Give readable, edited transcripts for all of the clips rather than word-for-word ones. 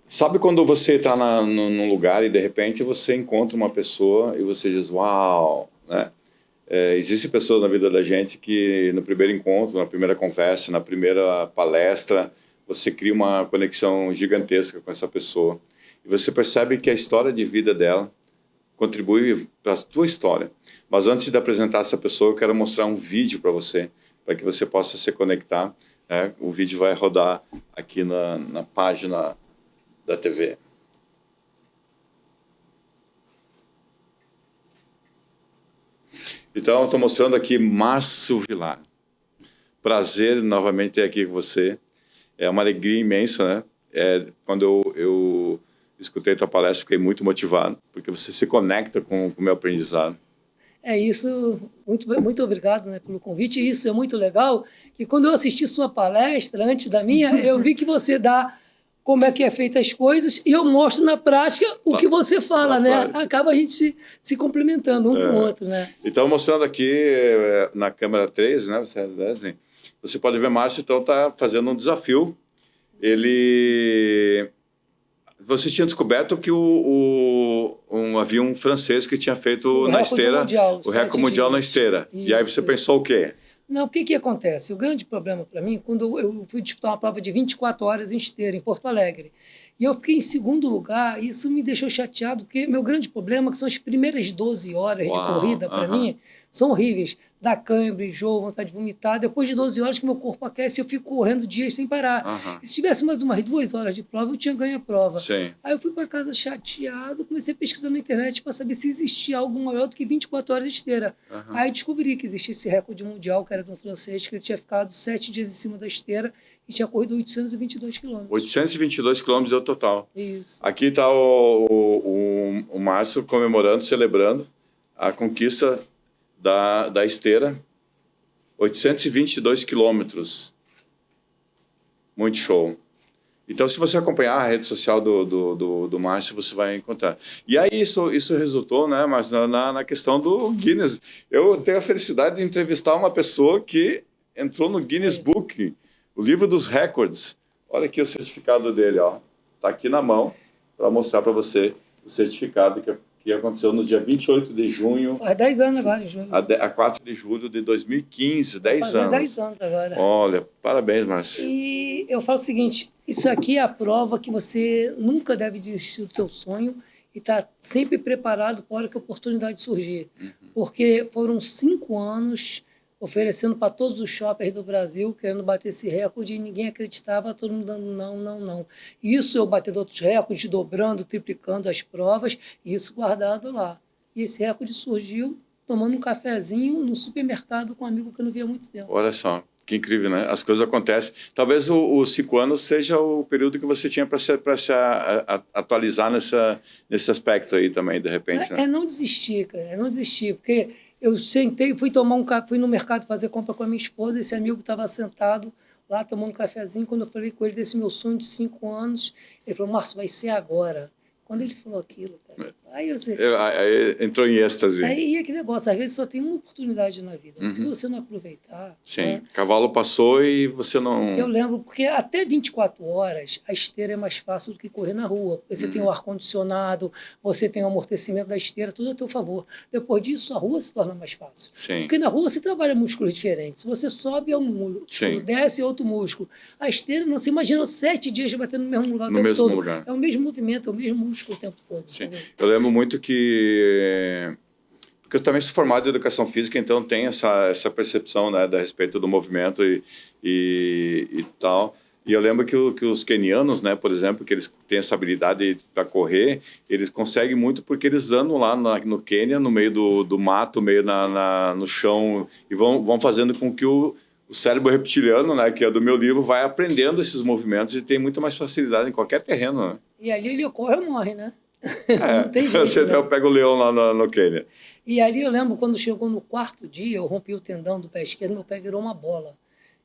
Sabe quando você está num lugar e de repente você encontra uma pessoa e você diz, uau, né? Existem pessoas na vida da gente que no primeiro encontro, na primeira conversa, na primeira palestra, você cria uma conexão gigantesca com essa pessoa. E você percebe que a história de vida dela contribui para a tua história. Mas antes de apresentar essa pessoa, eu quero mostrar um vídeo para você, para que você possa se conectar. O vídeo vai rodar aqui na página da TV. Então, eu estou mostrando aqui Márcio Vilar. Prazer novamente ter aqui com você. É uma alegria imensa, né? Quando eu escutei a tua palestra, fiquei muito motivado, porque você se conecta com o meu aprendizado. É isso, muito obrigado, né, pelo convite. Isso é muito legal, que quando eu assisti sua palestra, antes da minha, eu vi que você dá como é que é feita as coisas e eu mostro na prática o que você fala, né? Acaba a gente se complementando um com o outro, né? Então, mostrando aqui na câmera 3, né, você pode ver Márcio, então, está fazendo um desafio. Você tinha descoberto que havia um francês que tinha feito na esteira o recorde mundial na esteira. Isso. E aí você pensou o quê? Não, o que acontece? O grande problema para mim, quando eu fui disputar uma prova de 24 horas em esteira, em Porto Alegre, e eu fiquei em segundo lugar, e isso me deixou chateado, porque meu grande problema é que são as primeiras 12 horas de corrida, para mim, são horríveis. Dá cãibra, enjoo, vontade de vomitar. Depois de 12 horas que meu corpo aquece, eu fico correndo dias sem parar. E se tivesse mais umas 2 horas de prova, eu tinha ganho a prova. Sim. Aí eu fui para casa chateado, comecei a pesquisar na internet para saber se existia algo maior do que 24 horas de esteira. Aí descobri que existia esse recorde mundial, que era de um francês, que ele tinha ficado 7 dias em cima da esteira e tinha corrido 822 quilômetros. 822 quilômetros deu total. Isso. Aqui está o Márcio comemorando, celebrando a conquista da esteira, 822 quilômetros. Muito show. Então, se você acompanhar a rede social do Márcio, você vai encontrar. E aí, isso resultou, né, mas na questão do Guinness. Eu tenho a felicidade de entrevistar uma pessoa que entrou no Guinness Book, o livro dos recordes. Olha aqui o certificado dele, ó. Tá aqui na mão para mostrar para você o certificado que aconteceu no dia 28 de junho. Faz 10 anos agora, em junho. A 4 de julho de 2015, 10 anos. 10 anos agora. Olha, parabéns, Márcio. E eu falo o seguinte, isso aqui é a prova que você nunca deve desistir do teu sonho e estar sempre preparado para a hora que a oportunidade surgir. Porque foram 5 anos oferecendo para todos os shoppers do Brasil, querendo bater esse recorde, e ninguém acreditava, todo mundo dando não, não, não. Isso eu batendo outros recordes, dobrando, triplicando as provas, e isso guardado lá. E esse recorde surgiu tomando um cafezinho no supermercado com um amigo que eu não via há muito tempo. Olha só, que incrível, né? As coisas acontecem. Talvez os 5 anos seja o período que você tinha para se atualizar nesse aspecto aí também, de repente, né? É não desistir, cara, é não desistir, porque eu sentei, fui no mercado fazer compra com a minha esposa, esse amigo estava sentado lá tomando um cafezinho, quando eu falei com ele desse meu sonho de 5 anos, ele falou, Márcio, vai ser agora. Quando ele falou aquilo, cara, aí aí entrou em êxtase. Aí é aquele negócio, às vezes só tem uma oportunidade na vida. Se você não aproveitar... Sim, né? Cavalo passou e você não... Eu lembro, porque até 24 horas a esteira é mais fácil do que correr na rua. Você tem o ar-condicionado, você tem o amortecimento da esteira, tudo a teu favor. Depois disso, a rua se torna mais fácil. Sim. Porque na rua você trabalha músculos diferentes. Se você sobe, é um músculo, desce, é outro músculo. A esteira, não, você imagina 7 dias batendo no mesmo lugar o tempo todo. Lugar. É o mesmo movimento, é o mesmo músculo o tempo todo. Sim. Eu lembro muito que... Porque eu também sou formado em educação física, então tenho essa percepção, né, a respeito do movimento e tal. E eu lembro que os quenianos, né, por exemplo, que eles têm essa habilidade para correr, eles conseguem muito porque eles andam lá no Quênia, no meio do mato, meio no chão, e vão fazendo com que o cérebro reptiliano, né, que é do meu livro, vai aprendendo esses movimentos e tem muito mais facilidade em qualquer terreno, né? E ali ele corre ou morre, né? Não tem jeito, você né? pega o leão lá no Quênia. E ali eu lembro, quando chegou no 4º dia, eu rompi o tendão do pé esquerdo, meu pé virou uma bola.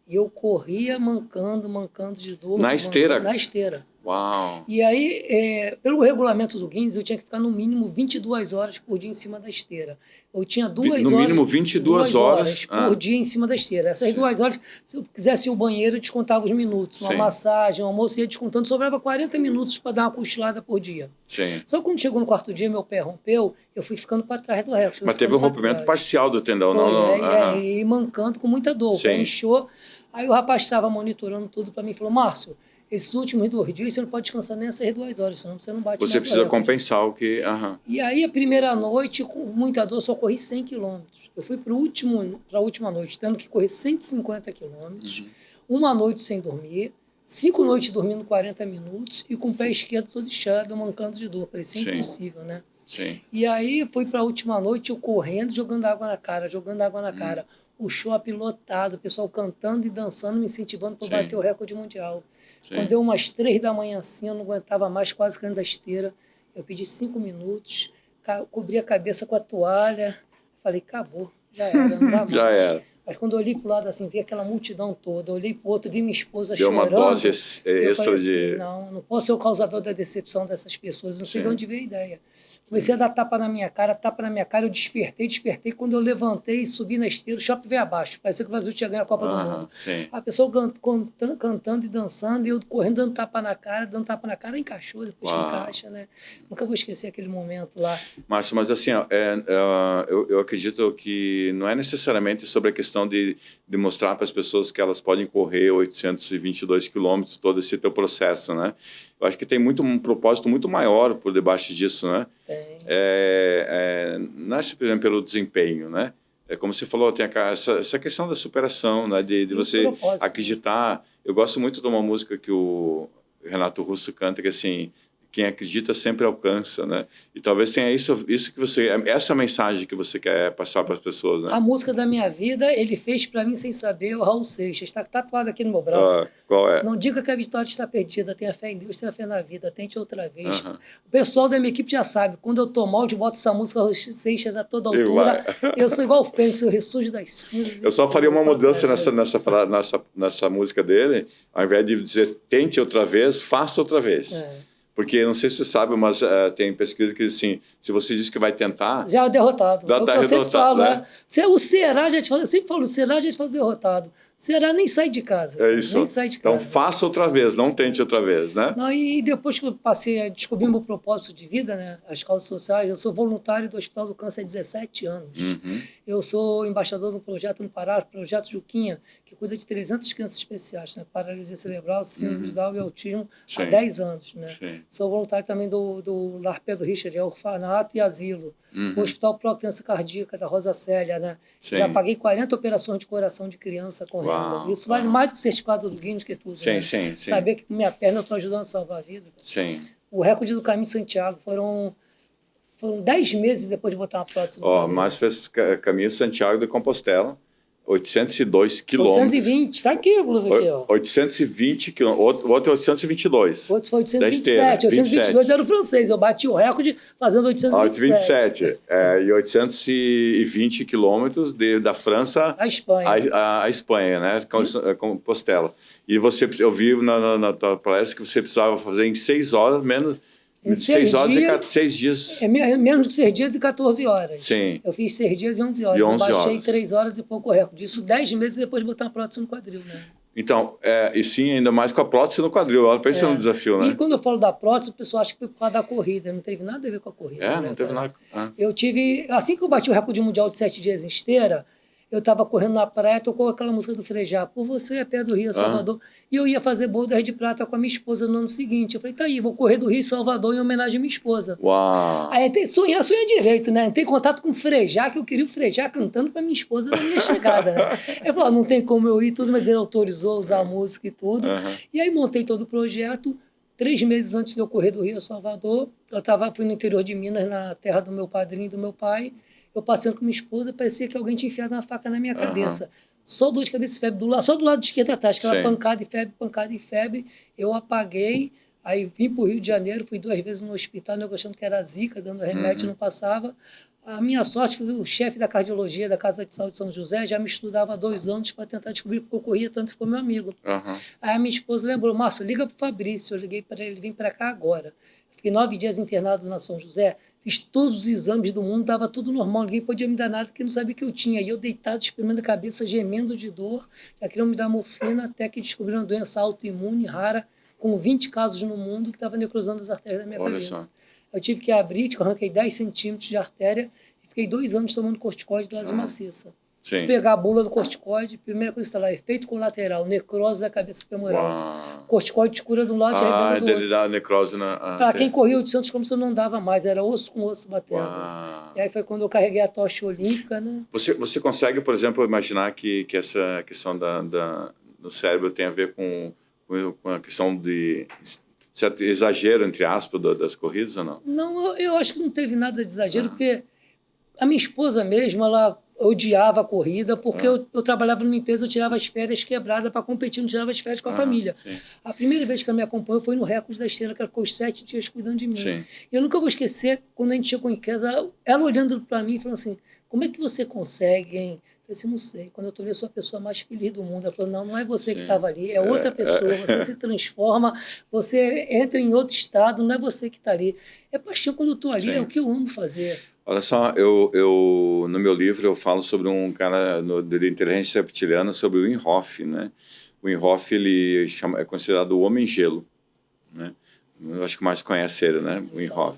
E eu corria mancando de dor. Na esteira? Na esteira. Uau! E aí, pelo regulamento do Guinness, eu tinha que ficar no mínimo 22 horas por dia em cima da esteira. Eu tinha No mínimo 22 horas por dia em cima da esteira. Essas Sim. 2 horas, se eu quisesse ir ao banheiro, eu descontava os minutos. Uma Sim. massagem, um almoço, ia descontando, sobrava 40 minutos para dar uma cochilada por dia. Sim. Só que quando chegou no 4º dia, meu pé rompeu, eu fui ficando para trás do recorde. Mas teve um rompimento parcial do tendão, Foi, não? E mancando com muita dor. Sim. Aí inchou. Aí o rapaz estava monitorando tudo para mim e falou, Márcio, esses últimos 2 dias você não pode descansar nem essas 2 horas, senão você não bate Você mais precisa o recorde. compensar o que... E aí, a primeira noite, com muita dor, só corri 100 quilômetros. Eu fui para a última noite, tendo que correr 150 quilômetros, uma noite sem dormir, 5 noites dormindo 40 minutos e com o pé esquerdo todo inchado, mancando de dor. Parecia Sim. impossível, né? Sim. E aí, fui para a última noite, eu correndo, jogando água na cara, cara. O shopping lotado, o pessoal cantando e dançando, me incentivando para Sim. bater o recorde mundial. Sim. Quando deu umas 3 da manhã assim, eu não aguentava mais, quase caindo da esteira. Eu pedi 5 minutos, cobri a cabeça com a toalha, falei, acabou, já era, não dá mais. Já era. Mas quando eu olhei para o lado assim, vi aquela multidão toda, eu olhei para o outro, vi minha esposa Deu chorando. uma dose eu extra falei assim, de... não, eu não posso ser o causador da decepção dessas pessoas, não sei Sim. de onde veio a ideia. Comecei a dar tapa na minha cara, eu despertei, quando eu levantei e subi na esteira, o shopping veio abaixo, parecia que o Brasil tinha ganho a Copa do Mundo. Sim. A pessoa cantando e dançando, e eu correndo, dando tapa na cara, encaixou, depois que encaixa, né? Nunca vou esquecer aquele momento lá. Márcio, mas assim, ó, eu acredito que não é necessariamente sobre a questão de mostrar para as pessoas que elas podem correr 822 quilômetros, todo esse teu processo, né? Eu acho que tem um propósito muito maior por debaixo disso, né? Tem. Não é simplesmente pelo desempenho, né? É como você falou, tem essa questão da superação, né? De você acreditar. Eu gosto muito de uma música que o Renato Russo canta, que assim, quem acredita sempre alcança, né? E talvez tenha isso que você... Essa mensagem que você quer passar para as pessoas, né? A música da minha vida, ele fez para mim sem saber, o Raul Seixas. Está tatuado aqui no meu braço. Qual é? Não diga que a vitória está perdida. Tenha fé em Deus, tenha fé na vida. Tente outra vez. O pessoal da minha equipe já sabe. Quando eu tô mal, eu boto essa música Raul Seixas a toda altura. Eu sou igual o Fênix, eu ressurjo das cinzas. Eu só faria uma mudança nessa música dele. Ao invés de dizer tente outra vez, faça outra vez. Porque, não sei se você sabe, mas tem pesquisa que diz assim, se você diz que vai tentar... Já é derrotado. Já está derrotado, né? O Será já te faz... Eu sempre falo, o Será já te faz derrotado. Será nem sai de casa. É isso. Nem sai de casa. Então, faça outra vez, não tente outra vez, né? Não, e depois que eu passei a descobrir meu propósito de vida, né, as causas sociais, eu sou voluntário do Hospital do Câncer há 17 anos. Eu sou embaixador de um projeto no Pará, o Projeto Juquinha, que cuida de 300 crianças especiais, né, paralisia cerebral, síndrome de Down e autismo, há 10 anos. Né? Sou voluntário também do Lar Pedro Richard, orfanato e asilo. O Hospital Pro Criança Cardíaca, da Rosa Célia. Né? Já paguei 40 operações de coração de criança correndo. Isso vale mais do que o certificado do Guinness, que tudo. Né? Saber que com minha perna eu estou ajudando a salvar a vida. O recorde do Caminho de Santiago foram 10 meses depois de botar uma prótese no quadril. Mas fez Caminho de Santiago de Compostela, 802 quilômetros. 820, está aqui, inclusive. Aqui, ó. 820 quilômetros, o outro é 822. O outro foi 827. 822 era o francês, eu bati o recorde fazendo 827. 827, e 820 quilômetros da França à Espanha. À Espanha, né? Compostela. E eu vi na tua palestra que você precisava fazer em 6 horas, menos... 6 horas e 6 dias. Menos de 6 dias e 14 horas. Sim. Eu fiz 6 dias e 11 horas. E 11 eu baixei horas. 3 horas e pouco o recorde. Isso 10 meses depois de botar uma prótese no quadril, né? Então, e sim, ainda mais com a prótese no quadril. Olha, pensa no desafio, né? E quando eu falo da prótese, o pessoal acha que foi por causa da corrida. Não teve nada a ver com a corrida. Não teve nada. Eu tive... Assim que eu bati o recorde mundial de 7 dias em esteira, eu estava correndo na praia, tocou aquela música do Frejá, Por Você é Pé do Rio, Salvador. E eu ia fazer boulder de prata com a minha esposa no ano seguinte. Eu falei, tá aí, vou correr do Rio Salvador em homenagem à minha esposa. Uau! Aí sonhar direito, né? Entrei em contato com o Frejá, que eu queria o Frejá cantando para minha esposa na minha chegada, né? Eu falei, não tem como eu ir, tudo, mas ele autorizou usar a música e tudo. E aí montei todo o projeto. 3 meses antes de eu correr do Rio a Salvador, fui no interior de Minas, na terra do meu padrinho e do meu pai. Eu passeando com minha esposa, parecia que alguém tinha enfiado uma faca na minha cabeça. Só dor de cabeça e febre, só do lado esquerdo atrás, aquela pancada e febre. Eu apaguei, aí vim para o Rio de Janeiro, fui 2 vezes no hospital, eu achando que era zika, dando remédio, não passava. A minha sorte foi que o chefe da cardiologia da Casa de Saúde de São José já me estudava há 2 anos para tentar descobrir porque eu corria tanto e ficou meu amigo. Aham. Aí a minha esposa lembrou, Márcio, liga para o Fabrício. Eu liguei para ele, vem para cá agora. Fiquei 9 dias internado na São José, fiz todos os exames do mundo, dava tudo normal, ninguém podia me dar nada, porque não sabia o que eu tinha. E eu deitado, espremendo a cabeça, gemendo de dor, já queriam me dar morfina, até que descobriram uma doença autoimune rara, com 20 casos no mundo, que estava necrosando as artérias da minha Olha cabeça. só. Eu tive que abrir, eu arranquei 10 centímetros de artéria e fiquei 2 anos tomando corticoide de dose maciça. Se Sim. pegar a bula do corticoide, primeira coisa que está lá, efeito colateral, necrose da cabeça femoral. Uau. Corticoide te cura de um lado e arrebenta do Ele outro. dá necrose na... Para quem corria 800 km, você não andava mais, era osso com osso batendo. Uau. E aí foi quando eu carreguei a tocha olímpica, né? Você consegue, por exemplo, imaginar que essa questão do cérebro tem a ver com a questão de certo exagero, entre aspas, das corridas ou não? Não, eu acho que não teve nada de exagero, porque a minha esposa mesmo, ela odiava a corrida, porque eu trabalhava numa empresa, eu tirava as férias quebradas para competir, não tirava as férias com a família. Sim. A primeira vez que ela me acompanhou foi no Recorde da Esteira, que ela ficou os 7 dias cuidando de mim. Sim. Eu nunca vou esquecer, quando a gente chegou em casa, ela olhando para mim e falando assim, como é que você consegue, hein? Eu disse, não sei. Quando eu tô ali, eu sou a pessoa mais feliz do mundo. Ela falou, não é você que estava ali, é outra pessoa. Você se transforma, você entra em outro estado, não é você que está ali. É paixão quando eu estou ali, é o que eu amo fazer. Olha só, eu no meu livro eu falo sobre um cara de inteligência reptiliana, sobre o Wim Hof, né? O Wim Hof, ele é considerado o homem-gelo, né? Eu acho que mais conhece ele, né? O Wim Hof.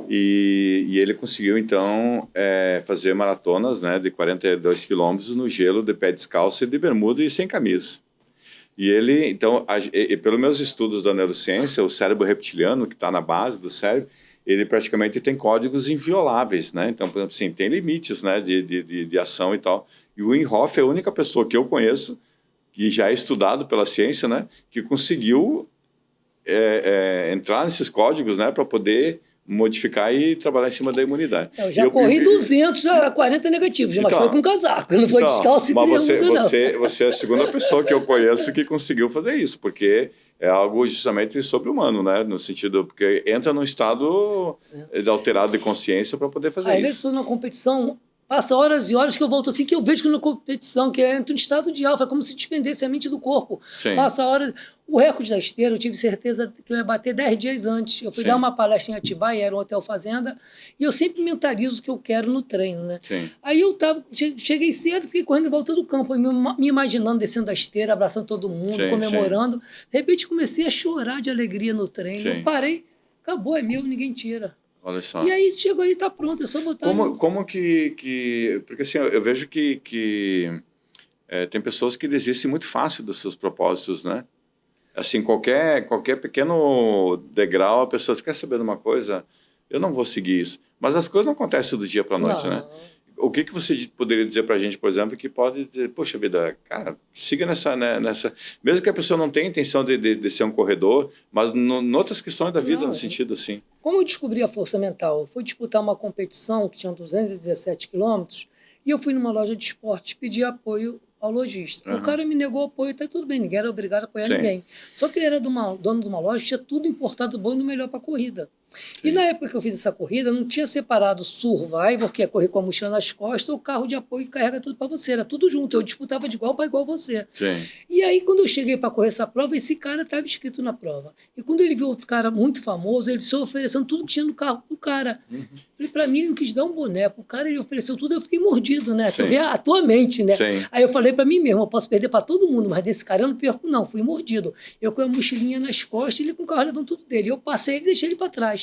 E ele conseguiu, então, fazer maratonas, né, de 42 quilômetros no gelo, de pé descalço, e de bermuda e sem camisa. E ele, então, pelos meus estudos da neurociência, o cérebro reptiliano, que está na base do cérebro, ele praticamente tem códigos invioláveis, né? Então, por exemplo, assim, tem limites, né, de ação e tal. E o Wim Hof é a única pessoa que eu conheço, que já é estudado pela ciência, né, que conseguiu entrar nesses códigos, né, para poder modificar e trabalhar em cima da imunidade. Eu já corri 200 a 40 negativos, mas foi com casaco, não foi descalço e mas bermuda, você é a segunda pessoa que eu conheço que conseguiu fazer isso, porque é algo justamente sobre-humano, né? No sentido, porque entra num estado alterado de consciência para poder fazer Aí, isso. eu estou na competição, passa horas e horas que eu volto assim, que eu vejo que na competição, que entra em estado de alfa, é como se despendesse a mente do corpo. Sim. Passa horas... O recorde da esteira, eu tive certeza que eu ia bater 10 dias antes. Eu fui dar uma palestra em Atibaia, era um hotel fazenda, e eu sempre mentalizo o que eu quero no treino, né? Sim. Aí eu cheguei cedo, fiquei correndo em volta do campo, me imaginando descendo a esteira, abraçando todo mundo, comemorando. De repente comecei a chorar de alegria no treino. Eu parei, acabou, é meu, ninguém tira. Olha só. E aí chegou ali, tá pronto, é só botar... Como que... Porque assim, eu vejo que tem pessoas que desistem muito fácil dos seus propósitos, né? Assim, qualquer pequeno degrau, a pessoa diz, quer saber de uma coisa? Eu não vou seguir isso. Mas as coisas não acontecem do dia para a noite, né? O que você poderia dizer para a gente, por exemplo, que pode dizer, poxa vida, cara, siga nessa... Mesmo que a pessoa não tenha intenção de ser um corredor, mas em outras questões da vida, no sentido assim. Como eu descobri a força mental? Eu fui disputar uma competição que tinha 217 quilômetros e eu fui numa loja de esportes pedir apoio ao lojista. O cara me negou apoio, até tudo bem, ninguém era obrigado a apoiar ninguém. Só que ele era dono de uma loja que tinha tudo importado bom e no melhor para a corrida. E na época que eu fiz essa corrida, não tinha separado Survivor, que é correr com a mochila nas costas, ou carro de apoio que carrega tudo para você. Era tudo junto, eu disputava de igual para igual você. Sim. E aí, quando eu cheguei para correr essa prova, esse cara estava inscrito na prova. E quando ele viu outro cara muito famoso, ele só oferecendo tudo que tinha no carro pro cara. Falei, para mim, ele não quis dar um boné pro cara, ele ofereceu tudo, eu fiquei mordido, né? Tu vê a tua mente, né? Sim. Aí eu falei para mim mesmo, eu posso perder para todo mundo, mas desse cara eu não perco não, fui mordido. Eu com a mochilinha nas costas, ele com o carro levando tudo dele. Eu passei ele e deixei ele para trás.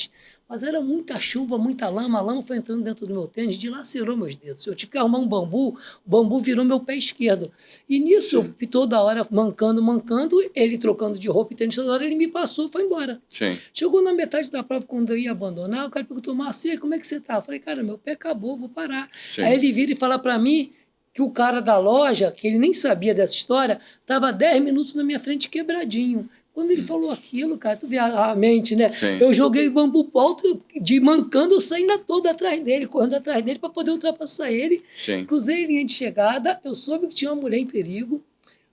Mas era muita chuva, muita lama, a lama foi entrando dentro do meu tênis, dilacerou meus dedos. Eu tive que arrumar um bambu, o bambu virou meu pé esquerdo. E nisso, eu toda hora mancando, ele trocando de roupa e tênis toda hora, ele me passou, foi embora. Sim. Chegou na metade da prova, quando eu ia abandonar, o cara perguntou, Marcia, como é que você tá? Eu falei, cara, meu pé acabou, vou parar. Sim. Aí ele vira e fala para mim que o cara da loja, que ele nem sabia dessa história, estava 10 minutos na minha frente quebradinho. Quando ele falou aquilo, cara, tu vê a mente, né? Sim. Eu joguei bambu pro alto, de mancando, eu saí toda atrás dele, correndo atrás dele para poder ultrapassar ele. Sim. Cruzei a linha de chegada, eu soube que tinha uma mulher em perigo,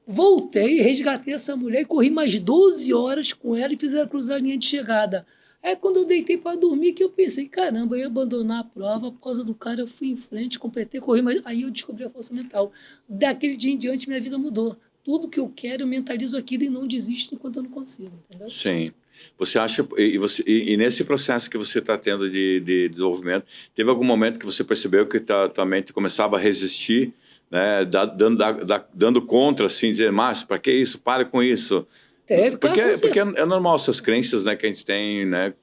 voltei, resgatei essa mulher e corri mais 12 horas com ela e fiz ela cruzar a linha de chegada. Aí quando eu deitei para dormir, que eu pensei, caramba, eu ia abandonar a prova por causa do cara, eu fui em frente, completei, corri, mas aí eu descobri a força mental. Daquele dia em diante, minha vida mudou. Tudo que eu quero, eu mentalizo aquilo e não desisto enquanto eu não consigo, entendeu? Sim. Você acha, e nesse processo que você está tendo de desenvolvimento, teve algum momento que você percebeu que tua mente começava a resistir, né, dando contra, assim, dizer, Márcio, para que isso? Pare com isso. Teve, Porque, cara, porque é normal essas crenças, né, que a gente tem, né?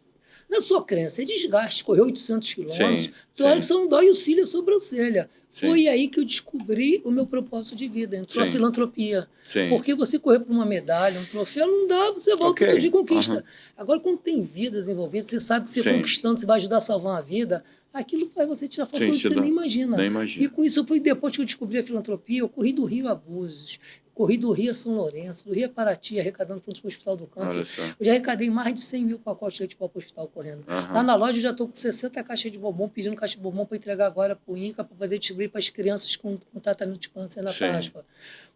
não é só crença, é desgaste. Correr 800 quilômetros, Sim, tem hora sim. que você não dói o cílio e a sobrancelha. Sim. Foi aí que eu descobri o meu propósito de vida. Entrou a Sim. filantropia. Sim. Porque você correr por uma medalha, um troféu, não dá, você volta outro dia e conquista. Agora, quando tem vidas envolvidas, você sabe que você conquistando, você vai ajudar a salvar uma vida, aquilo faz você tirar força onde você nem imagina. Nem imagina. E com isso, foi depois que eu descobri a filantropia, eu corri do Rio a Búzios, corri do Rio a São Lourenço, do Rio a Paraty, arrecadando fundos para o Hospital do Câncer. Eu já arrecadei mais de 100 mil pacotes de leite para o hospital correndo. Lá na loja eu já estou com 60 caixas de bombom, pedindo caixa de bombom para entregar agora para o INCA, para poder distribuir para as crianças com tratamento de câncer na Páscoa.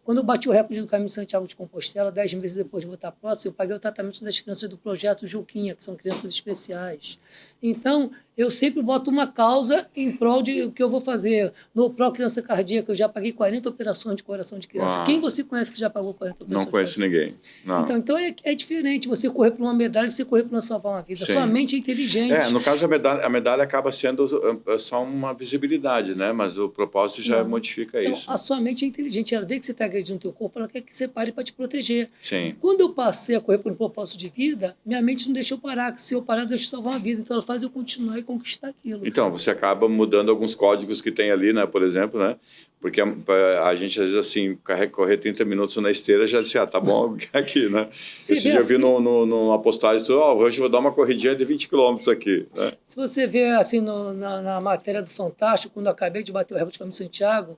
Quando eu bati o recorde do Caminho de Santiago de Compostela, 10 meses depois de botar a prótese, eu paguei o tratamento das crianças do projeto Juquinha, que são crianças especiais. Então, eu sempre boto uma causa em prol de que eu vou fazer. No Pro Criança Cardíaca, eu já paguei 40 operações de coração de criança. Quem você conhece que já pagou 40 operações? Não conheço ninguém. Não. Então é diferente você correr por uma medalha e você correr por salvar uma vida. Sua mente é inteligente. No caso, a medalha acaba sendo só uma visibilidade, né? Mas o propósito já modifica então, isso. A sua mente é inteligente. Ela vê que você está agredindo o teu corpo, ela quer que você pare para te proteger. Sim. Quando eu passei a correr por um propósito de vida, minha mente não deixou parar. Que se eu parar, deixa eu salvar uma vida. Então ela faz eu continuar e conquistar aquilo. Então, você acaba mudando alguns códigos que tem ali, né? Por exemplo, né? Porque a gente, às vezes, assim, correr 30 minutos na esteira, já disse, tá bom aqui, né? Você já viu numa postagem, hoje eu vou dar uma corridinha de 20 quilômetros aqui, né? Se você vê, assim, na matéria do Fantástico, quando eu acabei de bater o recorde de Caminho de Santiago,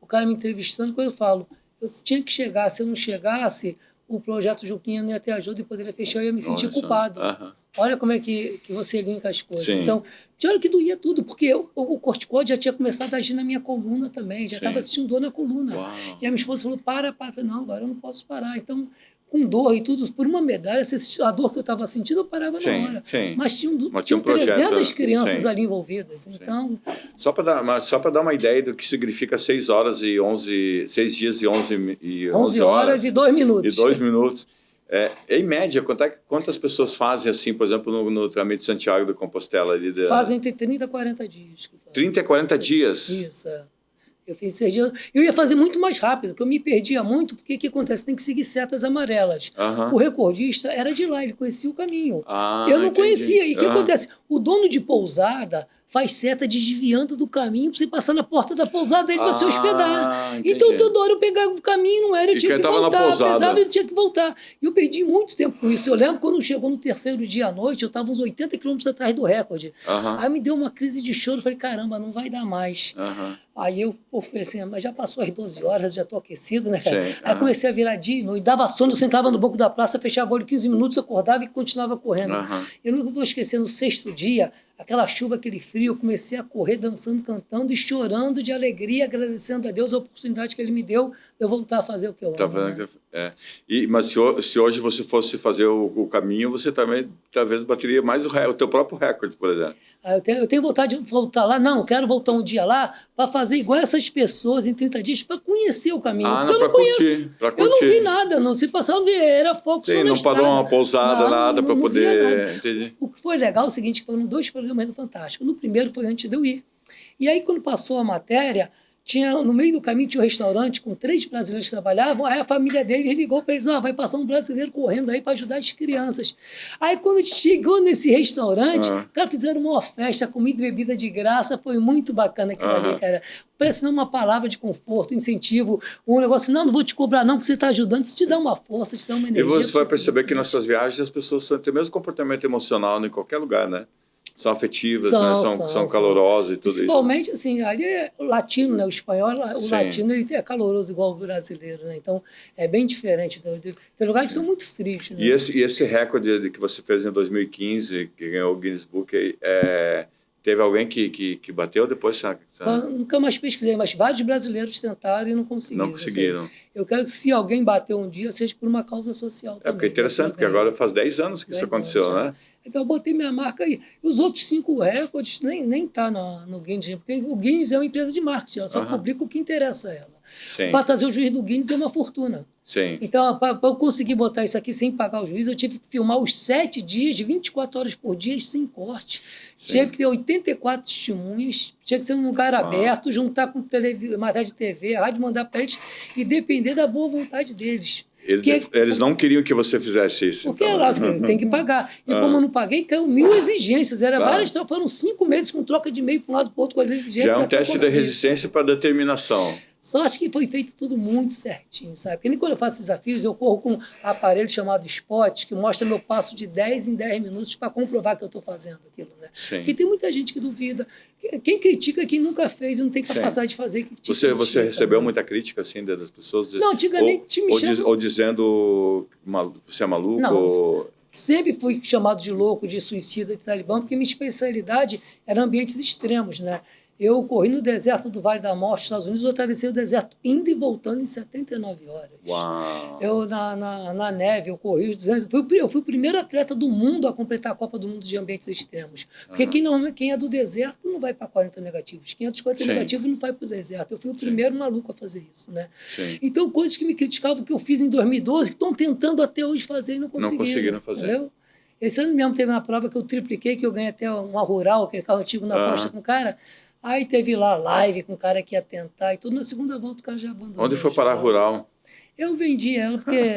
o cara me entrevistando, quando eu falo, eu tinha que chegar, se eu não chegasse, o projeto Juquinha não ia ter ajuda e poderia fechar, eu ia me sentir culpado. Olha como é que você linka as coisas. Sim. Então, tinha hora que doía tudo, porque o corticóide já tinha começado a agir na minha coluna também, já estava sentindo dor na coluna. Uau. E a minha esposa falou, para. Eu falei, não, agora eu não posso parar. Então, com dor e tudo, por uma medalha, a dor que eu estava sentindo, eu parava na hora. Sim. Mas tinham um 300 crianças ali envolvidas. Então, só para dar uma ideia do que significa 6 dias e 11 horas e 2 minutos. E 2 minutos. Em média, quantas pessoas fazem assim, por exemplo, no Caminho de Santiago de Compostela? Fazem entre 30 a 40 dias. 30 a 40 dias? Isso, Eu fiz 6 dias. Eu ia fazer muito mais rápido, porque eu me perdia muito, porque o que acontece? Tem que seguir setas amarelas. O recordista era de lá, ele conhecia o caminho. Eu não conhecia. E o que acontece? O dono de pousada faz seta desviando do caminho para você passar na porta da pousada dele para se hospedar. Então, toda hora eu pegava o caminho, não era, eu tinha que voltar. Pesava, eu tinha que voltar. E eu perdi muito tempo com isso. Eu lembro quando chegou no terceiro dia à noite, eu estava uns 80 quilômetros atrás do recorde. Aí me deu uma crise de choro, falei, caramba, não vai dar mais. Aí eu falei assim, mas já passou as 12 horas, já estou aquecido, né, cara? Aí comecei a virar dia e noite, dava sono, eu sentava no banco da praça, fechava o olho 15 minutos, acordava e continuava correndo. Eu nunca vou esquecer, no 6º dia, aquela chuva, aquele frio, eu comecei a correr, dançando, cantando e chorando de alegria, agradecendo a Deus a oportunidade que Ele me deu de eu voltar a fazer o que eu amo. Mas se hoje você fosse fazer o caminho, você também talvez bateria mais o teu próprio recorde, por exemplo. Eu tenho vontade de voltar lá. Não, quero voltar um dia lá para fazer igual essas pessoas em 30 dias, para conhecer o caminho. Porque eu não conheço. Eu não vi nada, não. Se passar, eu não vi. Era foco só na não estrada. parou uma pousada, nada para poder... Entendi. O que foi legal é o seguinte, foram 2 programas do Fantástico. No primeiro foi antes de eu ir. E aí, quando passou a matéria, no meio do caminho tinha um restaurante com 3 brasileiros que trabalhavam, aí a família dele ligou para eles, vai passar um brasileiro correndo aí para ajudar as crianças. Aí quando a gente chegou nesse restaurante, cara, fizeram uma festa, comida e bebida de graça, foi muito bacana aquilo ali, cara. Parece não uma palavra de conforto, incentivo, um negócio, não vou te cobrar não, porque você está ajudando, isso te dá uma força, te dá uma energia. E você vai perceber que nas suas viagens as pessoas têm o mesmo comportamento emocional em qualquer lugar, né? São afetivas, são calorosas e tudo isso. Principalmente, assim, ali é latino, né? O espanhol, o latino, ele é caloroso igual o brasileiro, né? Então, é bem diferente. Tem lugares que são muito frios, né? E esse recorde que você fez em 2015, que ganhou o Guinness Book, teve alguém que bateu depois? Nunca mais pesquisei, mas vários brasileiros tentaram e não conseguiram. Não conseguiram. Assim, eu quero que se alguém bater um dia, seja por uma causa social também. Porque é interessante, porque agora faz 10 anos que isso aconteceu, né? Então, eu botei minha marca aí. E os outros 5 recordes nem tá no Guinness, porque o Guinness é uma empresa de marketing, ela só publica o que interessa a ela. Para trazer o juiz do Guinness é uma fortuna. Sim. Então, para eu conseguir botar isso aqui sem pagar o juiz, eu tive que filmar os 7 dias, de 24 horas por dia, sem corte. Tive que ter 84 testemunhas, tinha que ser num lugar aberto, juntar com matéria de TV, rádio, mandar para eles e depender da boa vontade deles. Eles não queriam que você fizesse isso. Porque, então, lógico, tem que pagar. E como eu não paguei, caiu 1000 exigências. Várias, foram 5 meses com troca de e-mail para um lado para o outro com as exigências. Já é um teste de resistência para determinação. Só acho que foi feito tudo muito certinho, sabe? Porque nem quando eu faço desafios, eu corro com um aparelho chamado Spot, que mostra meu passo de 10 em 10 minutos para comprovar que eu estou fazendo aquilo, né? Sim. Porque tem muita gente que duvida. Quem critica é quem nunca fez e não tem capacidade de fazer. Você recebeu muita crítica, assim, das pessoas? Não, antigamente ou dizendo você é maluco? Não, sempre fui chamado de louco, de suicida, de talibã, porque minha especialidade era ambientes extremos, né? Eu corri no deserto do Vale da Morte, nos Estados Unidos, eu atravessei o deserto indo e voltando em 79 horas. Uau! Eu, na neve, eu corri os 200... Eu fui o primeiro atleta do mundo a completar a Copa do Mundo de ambientes extremos. Porque quem é do deserto não vai para 40 negativos. Quem é dos 40 negativos não vai para o deserto. Eu fui o primeiro maluco a fazer isso, né? Sim. Então, coisas que me criticavam que eu fiz em 2012, que estão tentando até hoje fazer e não conseguiram. Não conseguiram fazer. Entendeu? Esse ano mesmo teve uma prova que eu tripliquei, que eu ganhei até uma rural, que é carro antigo na costa com o cara. Aí teve lá live com o cara que ia tentar e tudo. Na segunda volta o cara já abandonou. Onde foi parar a rural? Eu vendi ela, porque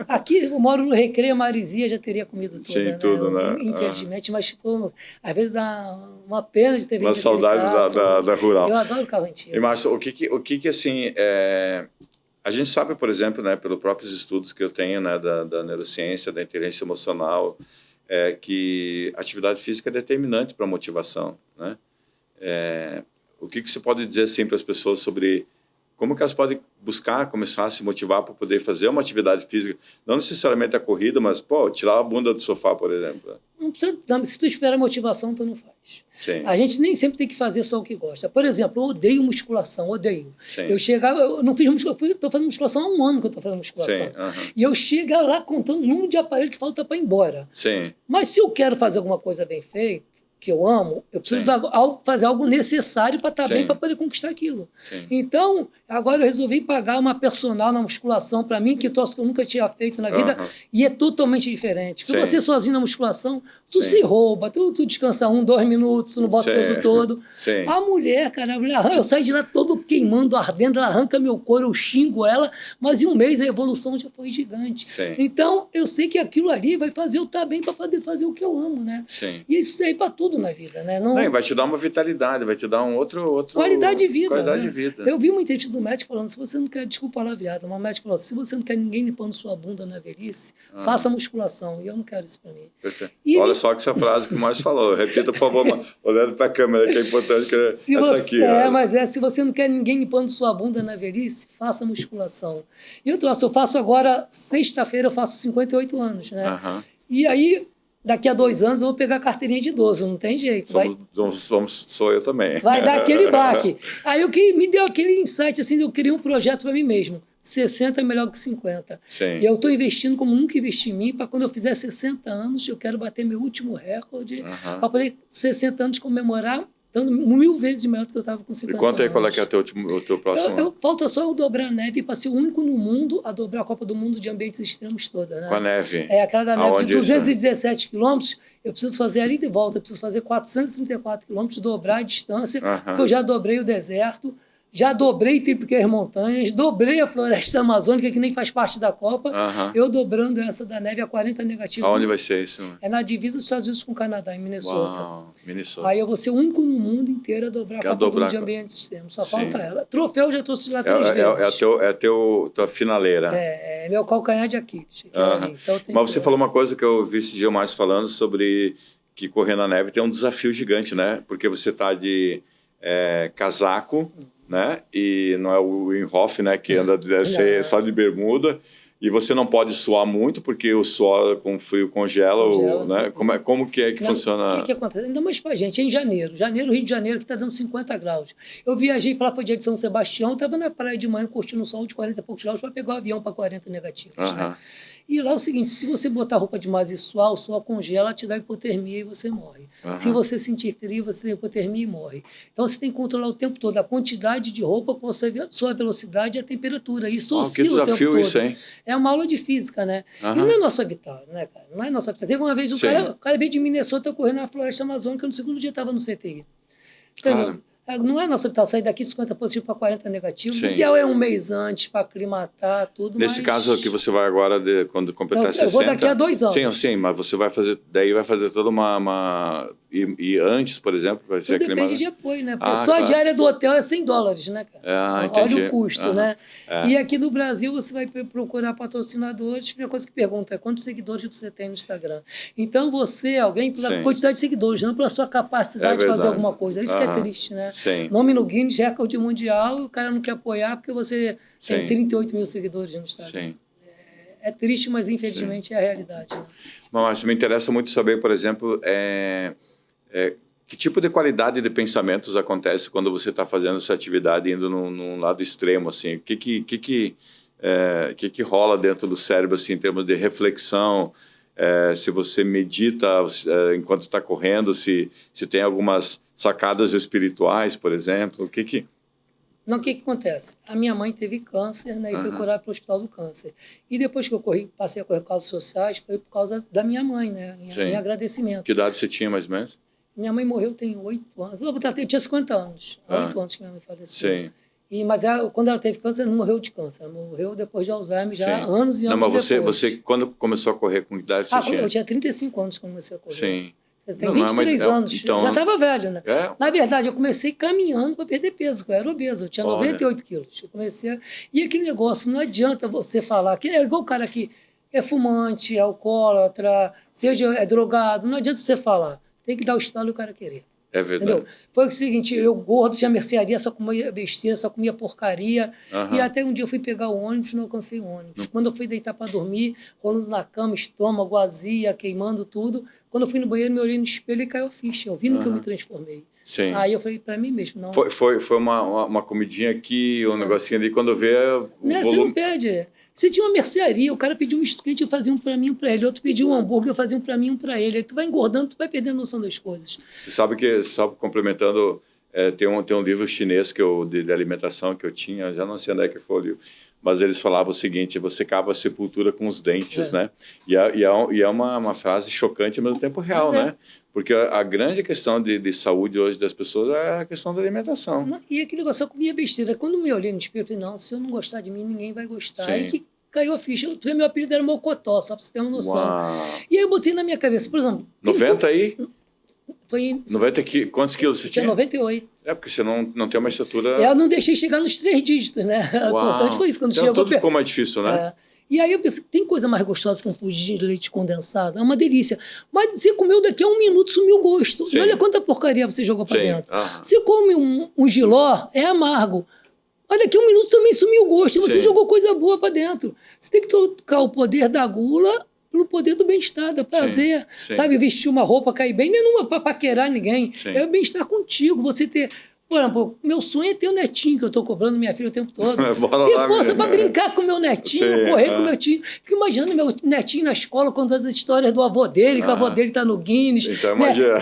aqui eu moro no Recreio, a Marizia já teria comido tudo. Sim, né? tudo, né? Infelizmente, mas pô, às vezes dá uma pena de ter vendido. Uma saudade da rural. Eu adoro carro antigo. E, Márcio, o que assim, a gente sabe, por exemplo, né, pelos próprios estudos que eu tenho, né, da neurociência, da inteligência emocional, que a atividade física é determinante para a motivação, né? O que você pode dizer assim para as pessoas sobre como que elas podem buscar, começar a se motivar para poder fazer uma atividade física, não necessariamente a corrida, mas tirar a bunda do sofá, por exemplo? Não precisa, se tu espera motivação, tu não faz. Sim. A gente nem sempre tem que fazer só o que gosta. Por exemplo, eu odeio musculação, odeio. Sim. Eu chegava, eu não fiz musculação, estou fazendo musculação há 1 ano que eu estou fazendo musculação. Sim. E eu chego lá contando o número de aparelhos que falta para ir embora. Sim. Mas se eu quero fazer alguma coisa bem feita, que eu amo, eu preciso fazer algo necessário para estar bem, para poder conquistar aquilo. Sim. Então, agora eu resolvi pagar uma personal na musculação para mim, que eu nunca tinha feito na vida, e é totalmente diferente. Porque você sozinho na musculação, tu se rouba, tu descansa 1, 2 minutos, tu não bota o peso todo. Sim. A mulher, cara, eu saio de lá todo queimando, ardendo, ela arranca meu couro, eu xingo ela, mas em 1 mês a evolução já foi gigante. Sim. Então, eu sei que aquilo ali vai fazer eu estar bem para poder fazer o que eu amo, né? Sim. E isso serve para tudo na vida, né? Não, vai te dar uma vitalidade, vai te dar um outro... Qualidade de vida. Qualidade né? de vida. Eu vi uma entrevista do médico falando, se você não quer, desculpa a palavreada, mas o médico falou, se você não quer ninguém limpando sua bunda na velhice, faça musculação. E eu não quero isso para mim. Perfeito. Olha só que essa frase que o Márcio falou. Repita, por favor, olhando para a câmera, que é importante. Que se você não quer ninguém limpando sua bunda na velhice, faça musculação. E eu faço agora, sexta-feira, eu faço 58 anos, né? E aí, daqui a 2 anos, eu vou pegar a carteirinha de idoso, não tem jeito. Sou eu também. Vai dar aquele baque. Aí o que me deu aquele insight, assim, eu criei um projeto para mim mesmo. 60 é melhor que 50. Sim. E eu estou investindo como nunca investi em mim, para quando eu fizer 60 anos, eu quero bater meu último recorde, para poder 60 anos comemorar, dando 1000 vezes maior do que eu estava com 50 anos. E conta aí qual é que é o teu próximo... Falta só eu dobrar a neve para ser o único no mundo a dobrar a Copa do Mundo de ambientes extremos toda. Né? Com a neve? Aquela da neve de 217 quilômetros, eu preciso fazer ali de volta, eu preciso fazer 434 quilômetros, dobrar a distância, porque eu já dobrei o deserto, já dobrei e tripliquei as montanhas, dobrei a floresta amazônica, que nem faz parte da Copa, eu dobrando essa da neve a 40 negativos. Aonde vai ser isso? É na divisa dos Estados Unidos com o Canadá, em Minnesota. Uau, Minnesota. Aí eu vou ser o único no mundo inteiro a dobrar a Copa do Mundo de ambientes extremos. Só falta ela. Troféu já trouxe lá 3 vezes. É a tua finaleira. É meu calcanhar de Aquiles. Então, mas você falou uma coisa que eu vi esse dia o Márcio falando sobre que correr na neve tem um desafio gigante, né? Porque você está de casaco, né? E não é o Wim Hof, né? Que anda só de bermuda. E você não pode suar muito, porque o suor com frio congela, né? Como que é que funciona? O que acontece? Ainda mais pra gente, em janeiro, Rio de Janeiro, que está dando 50 graus. Eu viajei para lá, foi dia de São Sebastião, estava na praia de manhã, curtindo o sol de 40 e poucos graus, para pegar o avião para 40 negativos. Né? E lá é o seguinte, se você botar roupa demais e suar, o suor congela, te dá hipotermia e você morre. Se você sentir frio, você tem hipotermia e morre. Então você tem que controlar o tempo todo a quantidade de roupa com a sua velocidade e a temperatura. Isso oscila o tempo todo. Isso, hein? É uma aula de física, né? E não é nosso habitat, né, cara? Não é nosso habitat. Teve uma vez o cara veio de Minnesota correndo na floresta amazônica, no segundo dia estava no CTI. Entendeu? Não é nosso habitat sair daqui 50 positivo para 40 negativo. O ideal é um mês antes para aclimatar tudo. Nesse caso que você vai agora, quando completar 60... Eu vou daqui a 2 anos. Sim, mas você vai fazer... Daí vai fazer toda uma... E antes, por exemplo, vai ser aclimatado? Depende de apoio, né? Porque só a diária do hotel é $100, né, cara? Entendi. Olha o custo, né? E aqui no Brasil você vai procurar patrocinadores. A primeira coisa que pergunta é quantos seguidores você tem no Instagram. Então você, alguém pela quantidade de seguidores, não pela sua capacidade de fazer alguma coisa. Isso que é triste, né? Nome no Guinness, recorde mundial, e o cara não quer apoiar porque você tem 38 mil seguidores no Instagram. É triste, mas infelizmente é a realidade. Né? Mas me interessa muito saber, por exemplo, que tipo de qualidade de pensamentos acontece quando você está fazendo essa atividade indo num lado extremo, assim? O que rola dentro do cérebro, assim, em termos de reflexão? Se você medita enquanto está correndo, se tem algumas sacadas espirituais, por exemplo, Não, o que acontece? A minha mãe teve câncer, né, e foi curada pelo Hospital do Câncer. E depois que eu passei a correr causas sociais, foi por causa da minha mãe, né, em agradecimento. Que idade você tinha, mais ou menos? Minha mãe morreu tem 8 anos. Eu tinha 50 anos. Há 8 anos que minha mãe faleceu. Mas quando ela teve câncer, ela não morreu de câncer. Ela morreu depois de Alzheimer, já anos e anos depois. Mas você, quando começou a correr, com que idade você tinha? Eu tinha 35 anos quando comecei a correr. Sim. Você tem 23 anos, então... já estava velho, né? Na verdade, eu comecei caminhando para perder peso, eu era obeso, eu tinha 98 quilos. Eu comecei E aquele negócio, não adianta você falar, que é igual o cara que é fumante, é alcoólatra, seja drogado, não adianta você falar. Tem que dar o estalo e o cara querer. É verdade. Entendeu? Foi o seguinte, eu gordo, tinha mercearia, só comia besteira, só comia porcaria. E até um dia eu fui pegar o ônibus, não alcancei o ônibus. Quando eu fui deitar para dormir, rolando na cama, estômago, azia, queimando tudo. Quando eu fui no banheiro, me olhei no espelho e caiu a ficha. Eu vi no que eu me transformei. Aí eu falei para mim mesmo, não... Foi uma comidinha aqui, um negocinho ali, quando vê o volume... Você não perde. Você tinha uma mercearia, o cara pediu um quente, eu fazia um para mim, um para ele. Outro pediu um hambúrguer, eu fazia um para mim, um para ele. Aí tu vai engordando, tu vai perdendo a noção das coisas. Sabe complementando, tem um livro chinês de alimentação que eu tinha, já não sei onde é que foi o livro, mas eles falavam o seguinte: você cava a sepultura com os dentes, né? E é uma frase chocante, ao mesmo tempo real, né? Porque a grande questão de saúde hoje das pessoas é a questão da alimentação. E aquele negócio, eu comia besteira. Quando me olhei no espelho, eu falei, não, se eu não gostar de mim, ninguém vai gostar. Aí que caiu a ficha. Meu apelido era Mocotó, só para você ter uma noção. E aí eu botei na minha cabeça, por exemplo... 90 aí? Foi 90 quantos quilos você tinha? Tinha 98. Porque você não tem uma estatura... Eu não deixei chegar nos 3 dígitos, né? O importante foi isso. Quando chegou... Tudo ficou mais difícil, né? E aí eu pensei, tem coisa mais gostosa que um pudim de leite condensado? É uma delícia. Mas você comeu daqui a 1 minuto, sumiu o gosto. E olha quanta porcaria você jogou para dentro. Você come um jiló, é amargo. Mas daqui a 1 minuto também sumiu o gosto. E você jogou coisa boa para dentro. Você tem que trocar o poder da gula pelo poder do bem-estar, do prazer. Sabe, vestir uma roupa, cair bem, não é para paquerar ninguém. É o bem-estar contigo. Você ter... Por exemplo, meu sonho é ter um netinho, que eu estou cobrando minha filha o tempo todo. Ter força para brincar com meu netinho, correr com meu netinho. Fico imaginando meu netinho na escola, contando as histórias do avô dele, que o avô dele está no Guinness, então,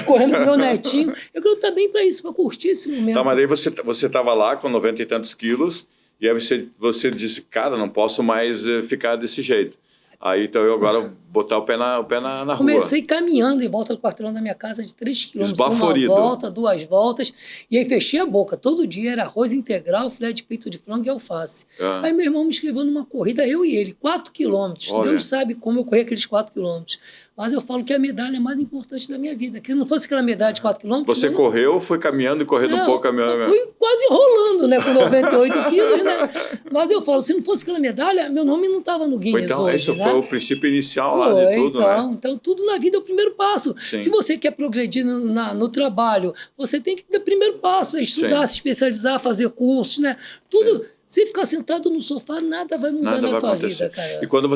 correndo com meu netinho. Eu quero estar bem para isso, para curtir esse momento. Mas aí você estava lá com 90 e tantos quilos, e aí você disse, cara, não posso mais ficar desse jeito. Aí, então, eu agora botar o pé na rua. Comecei caminhando em volta do quarteirão da minha casa de 3 quilômetros. Esbaforido. Uma volta, 2 voltas. E aí fechei a boca. Todo dia era arroz integral, filé de peito de frango e alface. Aí meu irmão me inscreveu numa corrida, eu e ele, 4 quilômetros. Deus sabe como eu corri aqueles 4 quilômetros. Mas eu falo que a medalha é mais importante da minha vida. Que se não fosse aquela medalha de 4 quilômetros... Você correu, foi caminhando e correndo um pouco, caminhando? Eu fui quase rolando, né? Com 98 quilos, né? Mas eu falo, se não fosse aquela medalha, meu nome não estava no Guinness então, hoje, esse foi o princípio inicial lá de tudo, né? Então, tudo na vida é o primeiro passo. Se você quer progredir no trabalho, você tem que dar o primeiro passo, é estudar, se especializar, fazer cursos, né? Tudo... Se ficar sentado no sofá, nada vai mudar na tua vida, cara. E quando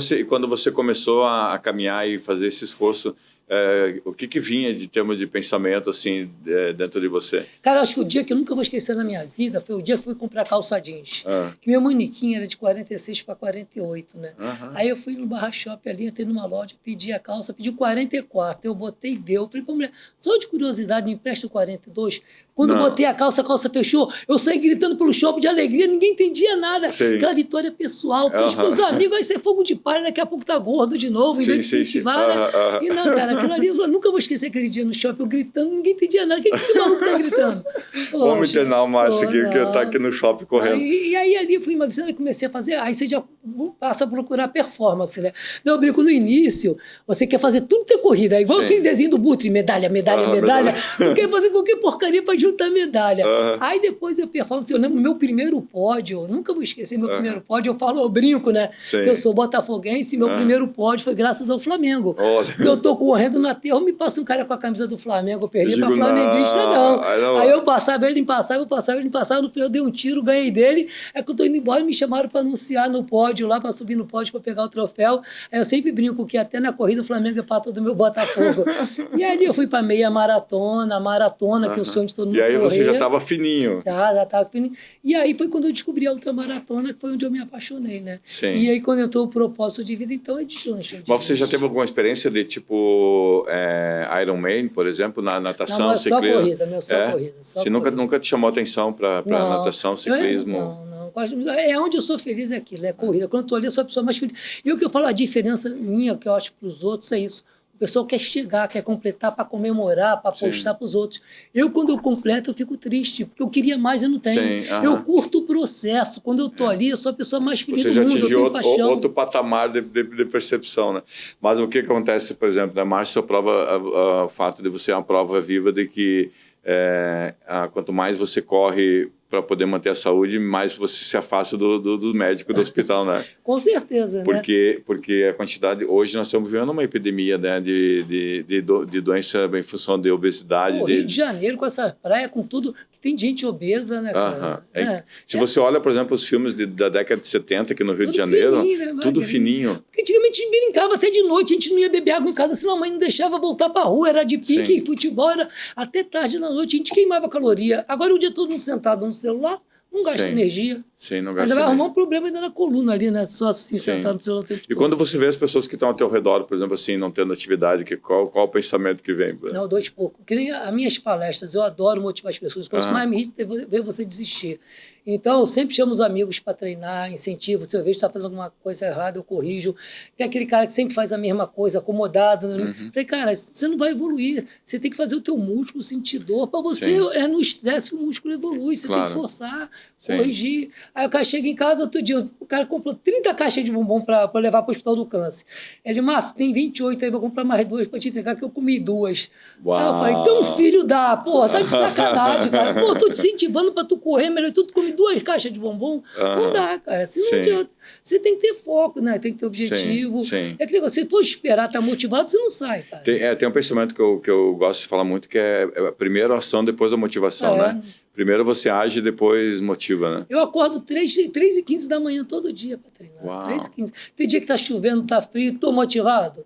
você começou a caminhar e fazer esse esforço, o que vinha de termos de pensamento assim dentro de você? Cara, acho que o dia que eu nunca vou esquecer na minha vida foi o dia que fui comprar calça jeans. Que meu manequim era de 46 para 48, né? Aí eu fui no Barra Shop ali, entrei numa loja, pedi a calça, pedi 44. Eu botei e deu. Eu falei pra mulher, só de curiosidade, me empresta 42. Quando eu botei a calça fechou. Eu saí gritando pelo shopping de alegria, ninguém entendia nada. Sim. Aquela vitória pessoal. Porque os meus amigos, vai ser fogo de palha, daqui a pouco tá gordo de novo, em vez de incentivar, né? E não, cara, aquilo ali, eu nunca vou esquecer aquele dia no shopping, eu gritando, ninguém entendia nada. O que esse maluco tá gritando? Vamos internar o Márcio que tá aqui no shopping correndo. E aí ali eu fui emagrecendo e comecei a fazer, aí você já passa a procurar performance, né? Não, eu brinco, no início, você quer fazer tudo ter corrida, é igual aquele desenho do Butri, medalha. Não quer fazer qualquer porcaria pra juntar medalha. Aí depois a performance, eu lembro meu primeiro pódio, eu nunca vou esquecer meu primeiro pódio, eu brinco, né? Que eu sou botafoguense e meu primeiro pódio foi graças ao Flamengo. Porque eu tô correndo na terra, me passa um cara com a camisa do Flamengo, eu perdi pra flamenguista, não. Aí eu passava, ele me passava, no final eu dei um tiro, ganhei dele, é que eu tô indo embora, me chamaram pra anunciar no pódio lá, pra subir no pódio, pra pegar o troféu. Aí eu sempre brinco que até na corrida o Flamengo é pata do meu Botafogo. E ali eu fui pra meia maratona, que é o sonho de todo mundo. E aí correr. Você já estava fininho. Já estava fininho. E aí foi quando eu descobri a ultramaratona, que foi onde eu me apaixonei, né? Sim. E aí quando entrou o propósito de vida, então é deslanche. Mas você já teve alguma experiência de tipo Ironman, por exemplo, na natação, não, ciclismo? Só corrida, só corrida. Você nunca te chamou atenção para natação, ciclismo? Não. É onde eu sou feliz, é aquilo, é corrida. Quando eu estou ali, eu sou a pessoa mais feliz. E o que eu falo, a diferença minha, que eu acho para os outros, é isso. O pessoal quer chegar, quer completar para comemorar, para postar para os outros. Eu, quando eu completo, eu fico triste, porque eu queria mais e não tenho. Sim, eu curto o processo. Quando eu estou ali, eu sou a pessoa mais feliz do mundo. Você já atingiu outro patamar de percepção, né? Mas o que acontece, por exemplo, na Márcia, prova o fato de você é uma prova viva de que quanto mais você corre para poder manter a saúde, mais você se afasta do médico do hospital, né? Com certeza, porque a quantidade... Hoje nós estamos vivendo uma epidemia, né, de doença em função de obesidade. Rio de Janeiro, com essa praia, com tudo, que tem gente obesa, né, cara? Se você olha, por exemplo, os filmes da década de 70 aqui no Rio de Janeiro, fininho, né, tudo fininho. Porque antigamente a gente brincava até de noite, a gente não ia beber água em casa, senão a mãe não deixava voltar para a rua, era de pique, futebol, era até tarde da noite, a gente queimava caloria. Agora o dia todo mundo sentado no celular, não gasta energia. Sim, não gasta ainda vai energia. arrumar um problema ainda na coluna ali, né? Só assim, sentado no celular o tempo todo. E quando você vê as pessoas que estão ao teu redor, por exemplo, assim, não tendo atividade, qual o pensamento que vem? Não, eu dou de pouco. Que nem as minhas palestras, eu adoro motivar as pessoas. O que mais me irrita é ver você desistir. Então, eu sempre chamo os amigos para treinar, incentivo. Se eu vejo que está fazendo alguma coisa errada, eu corrijo. Tem aquele cara que sempre faz a mesma coisa, acomodado. Né? Falei, cara, você não vai evoluir. Você tem que fazer o teu músculo sentir dor. Para você, é no estresse que o músculo evolui. Você tem que forçar, corrigir. Aí o cara chega em casa, outro dia, o cara comprou 30 caixas de bombom para levar para o Hospital do Câncer. Ele, Márcio, tem 28, aí vou comprar mais 2 para te entregar, que eu comi 2. Aí eu falei, então filho da porra, tá de sacanagem, cara. Pô, tô te incentivando para tu correr, melhor tu comer 2 caixas de bombom. Não dá, cara. Assim não adianta. Você tem que ter foco, né? Tem que ter objetivo. É que se for esperar, tá motivado, você não sai, cara. Tem um pensamento que eu gosto de falar muito, que é a primeira ação depois da motivação, né? Primeiro você age e depois motiva, né? Eu acordo 3h15 da manhã todo dia para treinar. 3h15. Tem dia que tá chovendo, tá frio, tô motivado.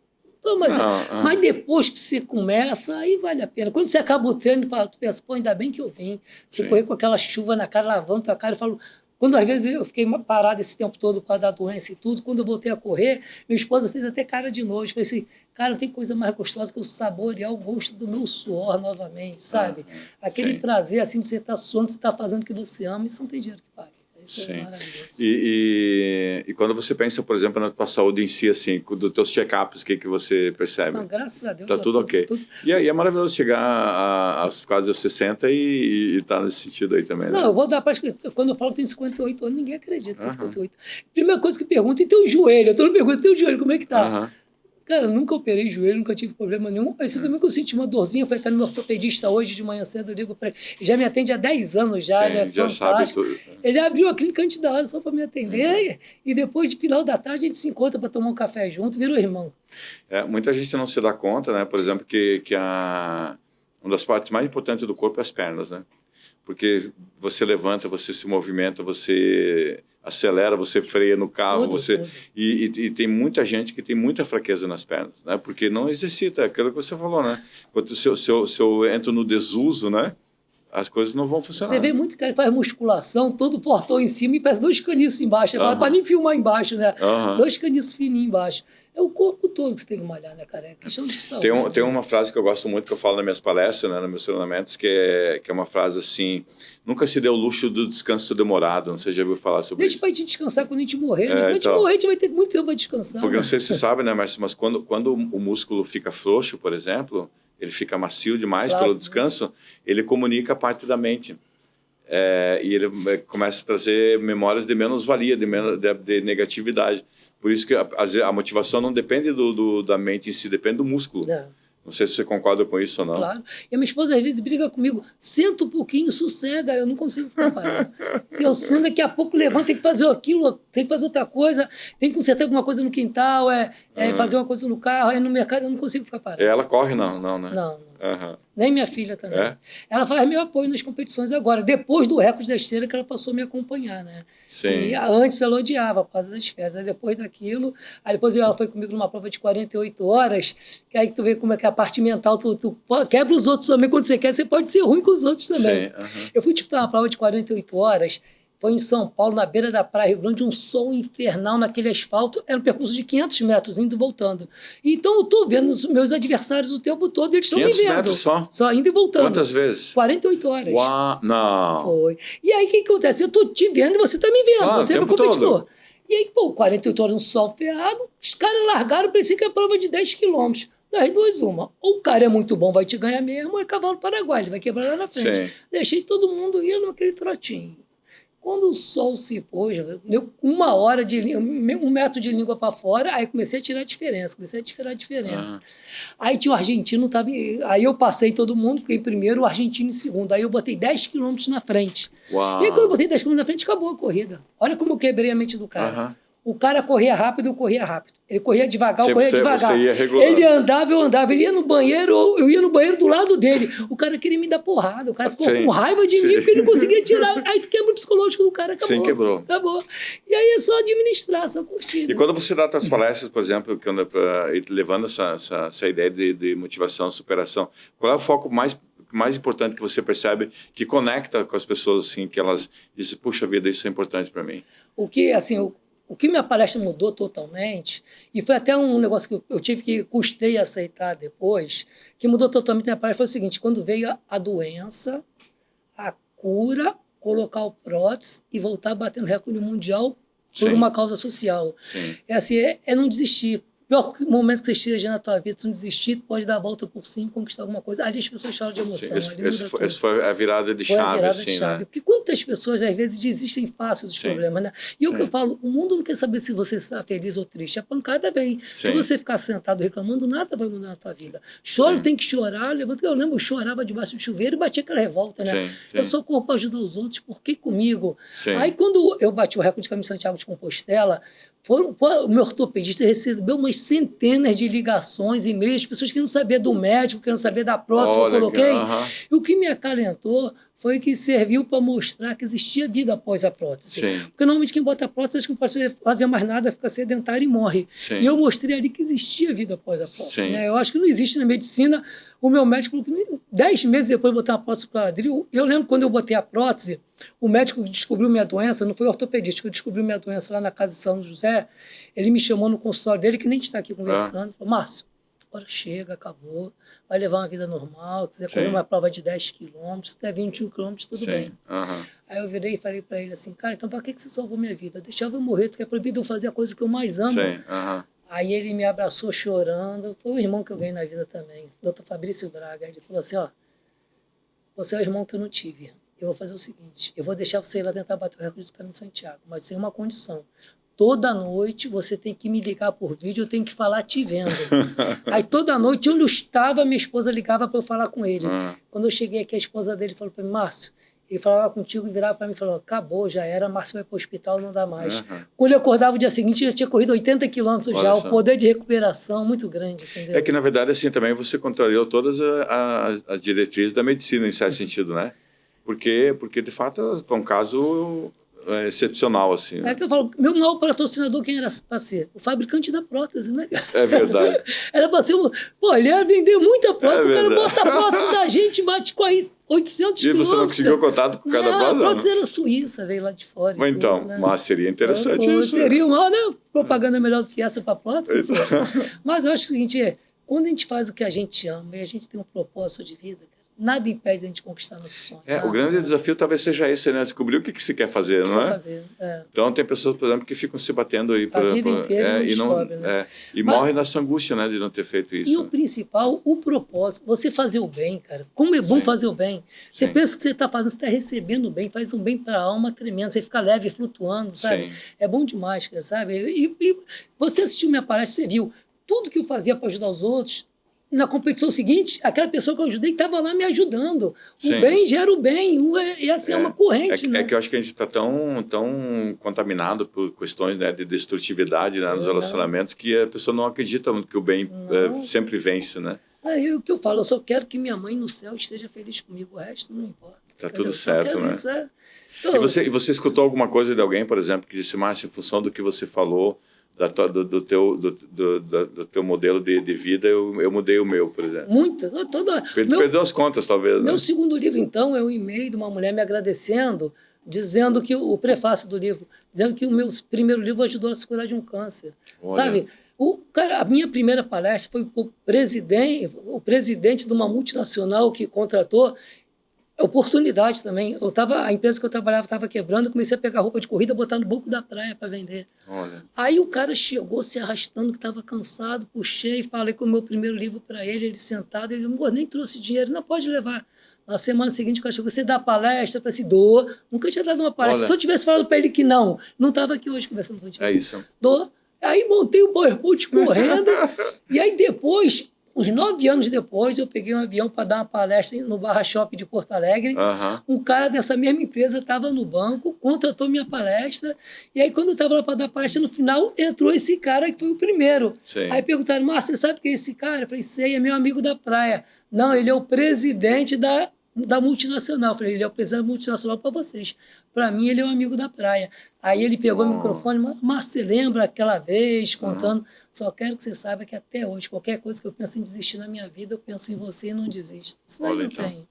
Mas depois que você começa, aí vale a pena. Quando você acaba o treino, tu pensa, pô, ainda bem que eu vim. Você correr com aquela chuva na cara, lavando tua cara, eu falo... Quando às vezes eu fiquei parado esse tempo todo por causa da doença e tudo, quando eu voltei a correr, minha esposa fez até cara de nojo. Eu falei assim, cara, não tem coisa mais gostosa que eu saborear o gosto do meu suor novamente, sabe? Aquele prazer assim de você estar suando, você estar fazendo o que você ama, isso não tem dinheiro que pague. Isso é maravilhoso. E quando você pensa, por exemplo, na tua saúde em si, assim, dos teus check-ups, o que você percebe? Não, graças a Deus. Tá tudo ok. E aí é maravilhoso chegar aos quase aos 60 e tá nesse sentido aí também, né? Não, eu vou dar para... Quando eu falo que tenho 58 anos, ninguém acredita em 58. Primeira coisa que pergunta, e teu joelho? Eu tô perguntando, teu joelho, como é que tá? Cara, nunca operei joelho, nunca tive problema nenhum. Esse domingo eu senti uma dorzinha, fui até no meu ortopedista hoje de manhã cedo, eu ligo para ele. Já me atende há 10 anos já, ele é fantástico. Sabe tudo. Ele abriu a clínica antes da hora só para me atender e depois, de final da tarde, a gente se encontra para tomar um café junto, virou irmão. Muita gente não se dá conta, né? Por exemplo, que uma das partes mais importantes do corpo é as pernas, né? Porque você levanta, você se movimenta, você acelera, você freia no carro, Tudo, você... tudo. E tem muita gente que tem muita fraqueza nas pernas, né? Porque não exercita, aquilo que você falou, né? Quando se eu entro no desuso, né? As coisas não vão funcionar. Você vê muito cara que faz musculação, todo fortão em cima e parece 2 caniços embaixo. Para nem filmar embaixo, né? 2 caniços fininhos embaixo. É o corpo todo que você tem que malhar, né, cara? É questão de saúde. Tem uma frase que eu gosto muito, que eu falo nas minhas palestras, né, nos meus treinamentos, que é uma frase assim: nunca se dê o luxo do descanso demorado. Não sei se já ouviu falar sobre isso. Deixa pra gente descansar quando a gente morrer, né? Quando a gente morrer, a gente vai ter muito tempo para descansar. Porque né? não sei se você sabe, né, mas quando o músculo fica frouxo, por exemplo, ele fica macio demais pelo descanso, ele comunica a parte da mente. E ele começa a trazer memórias de menos-valia, de negatividade. Por isso que a motivação não depende da mente em si, depende do músculo. Não sei se você concorda com isso ou não. Claro. E a minha esposa às vezes briga comigo, senta um pouquinho, sossega, eu não consigo ficar parado. Se eu sento, daqui a pouco levanto, tem que fazer aquilo, tem que fazer outra coisa, tem que consertar alguma coisa no quintal, fazer uma coisa no carro, no mercado, eu não consigo ficar parado. Ela corre não, né? Não. Nem minha filha também. Ela faz meu apoio nas competições agora, depois do recorde da esteira que ela passou a me acompanhar, né? Sim. E antes ela odiava por causa das férias, aí depois daquilo, aí depois ela foi comigo numa prova de 48 horas, que aí tu vê como é que a parte mental, tu quebra os outros também, quando você quer, você pode ser ruim com os outros também. Sim, Eu fui disputar uma prova de 48 horas, foi em São Paulo, na beira da praia Rio Grande, um sol infernal naquele asfalto, era um percurso de 500 metros, indo e voltando. Então eu estou vendo os meus adversários o tempo todo, eles estão me vendo. 500 metros só? Só indo e voltando. Quantas vezes? 48 horas. Uau, não. Foi. E aí o que acontece? Eu estou te vendo e você está me vendo, você é meu competidor. Todo. E aí, 48 horas no sol ferrado, os caras largaram, parecia que a prova de 10 quilômetros. Das duas, uma. Ou o cara é muito bom, vai te ganhar mesmo, ou é cavalo paraguai, ele vai quebrar lá na frente. Sim. Deixei todo mundo ir naquele trotinho. Quando o sol se pôs, deu 1 hora de 1 metro de língua para fora, aí comecei a tirar a diferença, Aí tinha o argentino, aí eu passei todo mundo, fiquei em primeiro, o argentino em segundo. Aí eu botei 10 quilômetros na frente. Uau. E aí quando eu botei 10 quilômetros na frente, acabou a corrida. Olha como eu quebrei a mente do cara. O cara corria rápido, eu corria rápido. Ele corria devagar, eu corria devagar. Ele andava, eu andava. Ele ia no banheiro, eu ia no banheiro do lado dele. O cara queria me dar porrada. O cara ficou com raiva de mim, porque ele não conseguia tirar. Aí quebra o psicológico do cara, acabou. Sim, quebrou. Acabou. E aí é só administrar, só curtir. E quando você dá suas palestras, por exemplo, levando essa ideia de motivação, superação, qual é o foco mais importante que você percebe que conecta com as pessoas, assim, que elas dizem, puxa vida, isso é importante para mim? O que minha palestra mudou totalmente, e foi até um negócio que eu tive que custei aceitar depois, que mudou totalmente a minha palestra, foi o seguinte: quando veio a doença, a cura, colocar o prótese e voltar a bater no recorde mundial por uma causa social. Sim. É não desistir. O pior momento que você esteja na tua vida, se não desistir, tu pode dar a volta por cima e conquistar alguma coisa. Ali as pessoas choram de emoção. Essa foi a virada de chave, assim, né? Porque quantas pessoas, às vezes, desistem fácil dos problemas, né? E o que eu falo, o mundo não quer saber se você está feliz ou triste. A pancada vem. Se você ficar sentado reclamando, nada vai mudar na tua vida. Choro, tem que chorar. Levanta. Eu lembro, eu chorava debaixo do chuveiro e batia aquela revolta, né? Eu sou corpo para ajudar os outros, por que comigo? Aí, quando eu bati o recorde de Caminho de Santiago de Compostela, o meu ortopedista recebeu umas centenas de ligações, e-mails, pessoas que não sabiam do médico, que não sabiam da prótese que eu coloquei. E o que me acalentou foi que serviu para mostrar que existia vida após a prótese. Porque normalmente quem bota a prótese acha que não pode fazer mais nada, fica sedentário e morre. E eu mostrei ali que existia vida após a prótese. Né? Eu acho que não existe na medicina. O meu médico falou que 10 meses depois de botar a prótese no quadril, eu lembro quando eu botei a prótese, o médico que descobriu minha doença, não foi o ortopedista que descobriu minha doença lá na casa de São José, ele me chamou no consultório dele, que nem está aqui conversando, falou: Márcio, agora chega, acabou, vai levar uma vida normal, quiser correr uma prova de 10 quilômetros, até 21 quilômetros, tudo bem. Aí eu virei e falei para ele assim: cara, então para que você salvou minha vida? Deixava eu morrer, tu quer proibido eu fazer a coisa que eu mais amo. Aí ele me abraçou chorando, foi o irmão que eu ganhei na vida também, Dr. Fabrício Braga. Ele falou assim: ó, você é o irmão que eu não tive. Eu vou fazer o seguinte, eu vou deixar você ir lá tentar bater o recorde do Caminho de Santiago, mas tem uma condição. Toda noite você tem que me ligar por vídeo, eu tenho que falar te vendo. Aí toda noite, onde eu estava, minha esposa ligava para eu falar com ele. Quando eu cheguei aqui, a esposa dele falou para mim: Márcio, ele falava contigo e virava para mim e falou: acabou, já era, Márcio vai para o hospital, não dá mais. Quando eu acordava o dia seguinte, já tinha corrido 80 quilômetros já, o poder de recuperação muito grande. Entendeu? É que, na verdade, assim, também você contrariou todas as diretrizes da medicina, em certo sentido, né? Porque, de fato, foi um caso excepcional, assim. Né? É que eu falo, meu maior patrocinador quem era para ser? O fabricante da prótese, né? É verdade. Era para ser, pô, ele ia vender muita prótese, o cara verdade. bota a prótese da gente, bate com aí 800 E você não conseguiu cara. contato com cada prótese? A prótese era suíça, veio lá de fora. Mas então, tudo, né? mas seria interessante isso. Seria uma propaganda melhor do que essa para prótese. Mas eu acho que o seguinte, quando a gente faz o que a gente ama e a gente tem um propósito de vida, cara, nada impede a gente conquistar nosso sonho. O grande desafio talvez seja esse, né? Descobrir o que você quer fazer, não é? Fazer, Então tem pessoas, por exemplo, que ficam se batendo aí a vida inteira e não descobre, né? E morrem nessa angústia, né, de não ter feito isso. E o principal, o propósito, você fazer o bem, cara. Como é bom Sim. fazer o bem. Você Sim. pensa que você está fazendo, você está recebendo bem, faz um bem para a alma tremendo, você fica leve, flutuando, sabe? Sim. É bom demais, cara, sabe? E você assistiu minha palestra, você viu tudo que eu fazia para ajudar os outros. Na competição seguinte, aquela pessoa que eu ajudei estava lá me ajudando. Sim. O bem gera o bem. E assim é uma corrente, né? É que eu acho que a gente está tão contaminado por questões, né, de destrutividade, né, nos relacionamentos que a pessoa não acredita muito que o bem sempre vence, né? Aí o que eu falo, eu só quero que minha mãe no céu esteja feliz comigo, o resto não importa. Tá tudo certo, né? Isso, E você escutou alguma coisa de alguém, por exemplo, que disse, Márcio, em função do que você falou, do teu modelo de vida, eu mudei o meu, por exemplo. Muita. Perdeu as contas, talvez, Meu né? segundo livro, então, é um e-mail de uma mulher me agradecendo, dizendo que o prefácio do livro, dizendo que o meu primeiro livro ajudou a se curar de um câncer. Olha. Sabe? A minha primeira palestra foi o presidente de uma multinacional que contratou. Oportunidade também. A empresa que eu trabalhava estava quebrando, eu comecei a pegar roupa de corrida, botar no banco da praia para vender. Olha. Aí o cara chegou se arrastando, que estava cansado, puxei, falei com o meu primeiro livro para ele sentado, ele nem trouxe dinheiro, não pode levar. Na semana seguinte, o cara chegou, você dá palestra? Eu falei assim, dou. Nunca tinha dado uma palestra. Olha. Se eu tivesse falado para ele que não estava aqui hoje conversando contigo. É isso. Dou. Aí montei o PowerPoint correndo, e aí depois... Uns 9 anos depois, eu peguei um avião para dar uma palestra no Barra Shopping de Porto Alegre. Um cara dessa mesma empresa estava no banco, contratou minha palestra. E aí, quando eu estava lá para dar palestra, no final, entrou esse cara que foi o primeiro. Sim. Aí perguntaram, Márcio, você sabe quem é esse cara? Eu falei, sei, é meu amigo da praia. Não, ele é o presidente da multinacional. Eu falei, ele é o presidente da multinacional para vocês. Para mim, ele é um amigo da praia. Aí ele pegou o microfone, mas você lembra aquela vez, contando? Só quero que você saiba que até hoje, qualquer coisa que eu penso em desistir na minha vida, eu penso em você e não desisto. Isso aí não tem.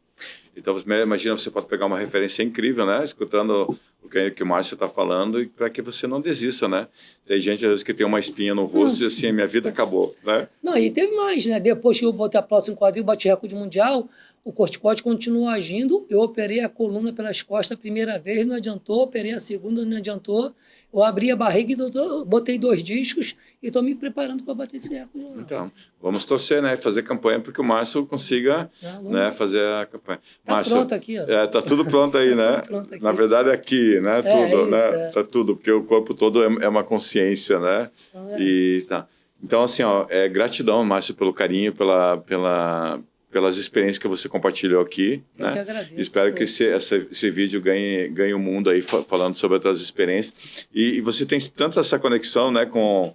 Então, imagina, você pode pegar uma referência incrível, né? Escutando o que o Márcio está falando, para que você não desista, né? Tem gente, às vezes, que tem uma espinha no rosto e assim, a minha vida acabou, né? Não, e teve mais, né? Depois que eu botei a próxima quadril, bati recorde mundial, o corticóide continuou agindo, eu operei a coluna pelas costas a primeira vez, não adiantou, operei a segunda, não adiantou, eu abri a barriga e botei 2 discos e estou me preparando para bater esse recorde. Então, vamos torcer, né? Fazer campanha para que o Márcio consiga né, fazer a campanha. Tá Márcio, pronto aqui, ó. Tá tudo pronto aí, né? Pronto aqui. Na verdade, é aqui, né? Tudo, isso, né? Tá tudo, porque o corpo todo é uma consciência, né? E, tá. Então, assim, ó, gratidão, Márcio, pelo carinho, pelas experiências que você compartilhou aqui. Eu que agradeço. Espero que esse vídeo ganhe o mundo aí falando sobre as tuas experiências. E você tem tanto essa conexão, né, com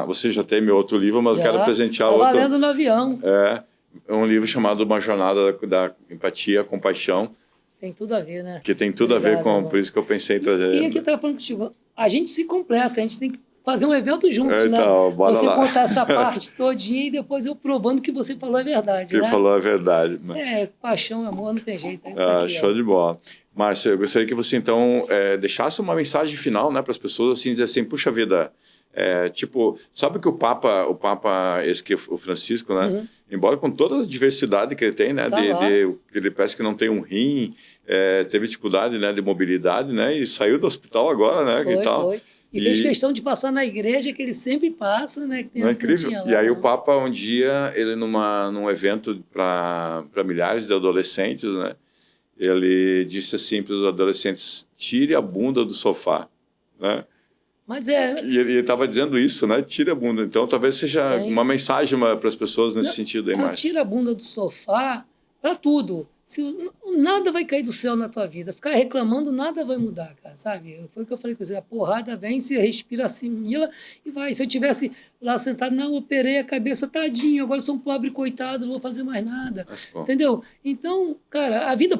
você já tem meu outro livro, mas eu quero presentear outro. Estava lendo no avião. É um livro chamado Uma Jornada da Empatia, Compaixão. Tem tudo a ver, né? Que tem tudo a ver com... Por isso que eu pensei em trazer. E aqui eu estava falando contigo, a gente se completa, a gente tem que fazer um evento juntos, então, né? Bora você lá. contar essa parte todinha e depois eu provando que você falou é verdade, Que né? falou a verdade. Né? Paixão, amor, não tem jeito. É isso aqui, show de bola. Márcio, eu gostaria que você, então, deixasse uma mensagem final, né, para as pessoas, assim, dizer assim, puxa vida, tipo, sabe que o Papa, esse que é o Francisco, né, embora com toda a diversidade que ele tem, né, ele parece que não tem um rim, teve dificuldade, né, de mobilidade, né, e saiu do hospital agora, né, foi. E fez questão de passar na igreja, que ele sempre passa, né? Que tem não é incrível? Lá, e aí o Papa, um dia, ele num evento para milhares de adolescentes, né? Ele disse assim para os adolescentes, tire a bunda do sofá, né? Mas E ele estava dizendo isso, né? Tire a bunda. Então, talvez seja uma mensagem para as pessoas nesse sentido aí, Márcio. Tira a bunda do sofá para tudo. Nada vai cair do céu na tua vida. Ficar reclamando, nada vai mudar, cara, sabe? Foi o que eu falei com você. A porrada vem, você respira, assimila e vai. Se eu tivesse lá sentado, não, operei a cabeça, tadinho, agora sou um pobre coitado, não vou fazer mais nada. Entendeu? Então, cara, a vida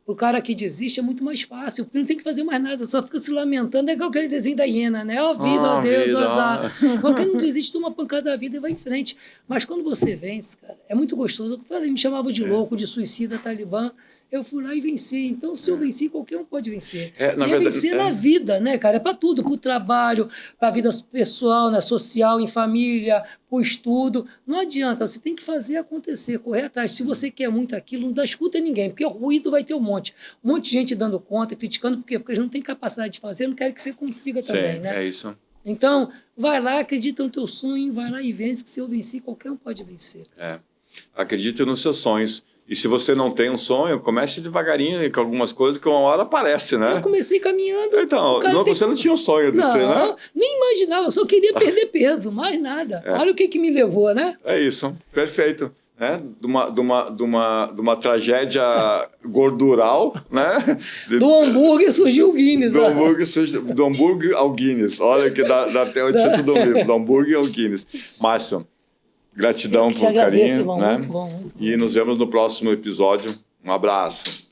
O cara que desiste é muito mais fácil, porque não tem que fazer mais nada, só fica se lamentando. É igual aquele desenho da hiena, né? Ó vida, ó Deus, ó azar. Porque não desiste, toma uma pancada da vida e vai em frente. Mas quando você vence, cara, é muito gostoso. Eu falei, me chamavam de louco, de suicida, talibã. Eu fui lá e venci. Então, se eu venci, qualquer um pode vencer. Na verdade, vencer na vida, né, cara? É para tudo, para o trabalho, para a vida pessoal, né, social, em família, para o estudo. Não adianta, você tem que fazer acontecer, correr atrás. Se você quer muito aquilo, não dá escuta a ninguém, porque o ruído vai ter um monte. Um monte de gente dando conta, criticando, por quê? Porque eles não têm capacidade de fazer, não querem que você consiga também, né? É isso. Então, vai lá, acredita no teu sonho, vai lá e vence, que se eu venci, qualquer um pode vencer. Acredite nos seus sonhos. E se você não tem um sonho, comece devagarinho com algumas coisas que uma hora aparece, né? Eu comecei caminhando. Então, você não tinha um sonho de ser, né? Nem imaginava, só queria perder peso, mais nada. Olha o que me levou, né? É isso, perfeito. De uma tragédia gordural, né? Do hambúrguer surgiu o Guinness. Do hambúrguer ao Guinness. Olha que dá até o título do livro, do hambúrguer ao Guinness. Márcio, gratidão por carinho, irmão, né? Muito bom. E nos vemos no próximo episódio. Um abraço.